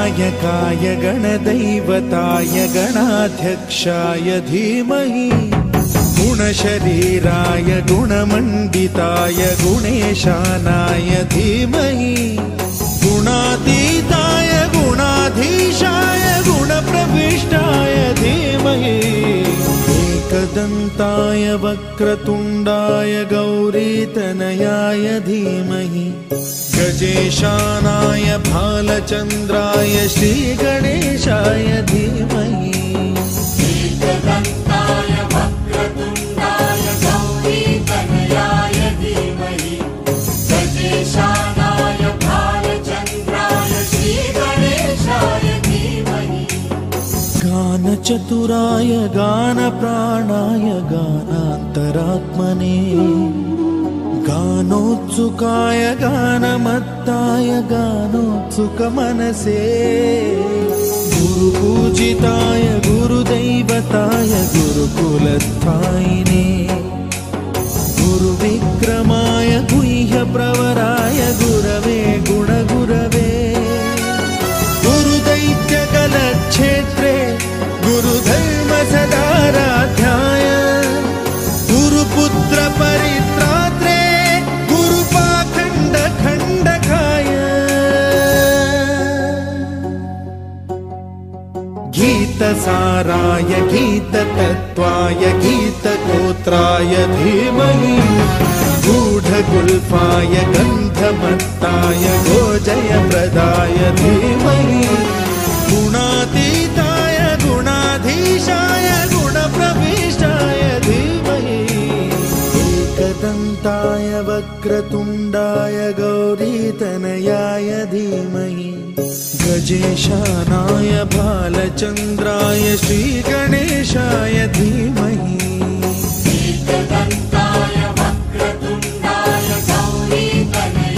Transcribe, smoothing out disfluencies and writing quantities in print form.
गणनायकाय गणदैवताय गणाध्यक्षाय धीमहि गुणशरीराय गुणमण्डिताय गुणेशानाय धीमहि गुणातीताय गुणाधीशाय गुणप्रविष्टाय धीमहि एकदन्ताय वक्रतुण्डाय गौरीतनयाय धीमहि गजेशानाय भालचन्द्राय श्रीगणेशाय धीमहि एकदन्ताय वक्रतुण्डाय गौरीतनयाय धीमहि गजेशानाय भालचन्द्राय श्रीगणेशाय धीमहि गानचतुराय गानप्राणाय गानान्तरात्मने गानोत्सुकाय गानमत्ताय गानोत्सुकमनसे गुरुपूजिताय गुरुदैवताय गुरुकुलस्थायिने गुरुविक्रमाय गुह्यप्रवराय गुरवे गुणगुरवे गुरुदैत्यकलक्षेत्रे गुरुधर्मसदाराध्याय गुरुपुत्रपरित्रात्रे गुरुपाखण्डखण्डकाय गीतसाराय गीततत्त्वाय गीतगोत्राय धीमहि गूढगुल्फाय गन्धमत्ताय गोजयप्रदाय धीमहि गुणातीताय गुणाधीशाय गुणप्रविष्टाय धीमहि एकदन्ताय वक्रतुण्डाय गौरीतनयाय धीमहि गजेशानाय भालचन्द्राय श्रीगणेशाय धीमहि एकदन्ताय वक्रतुण्डाय गौरीतनयाय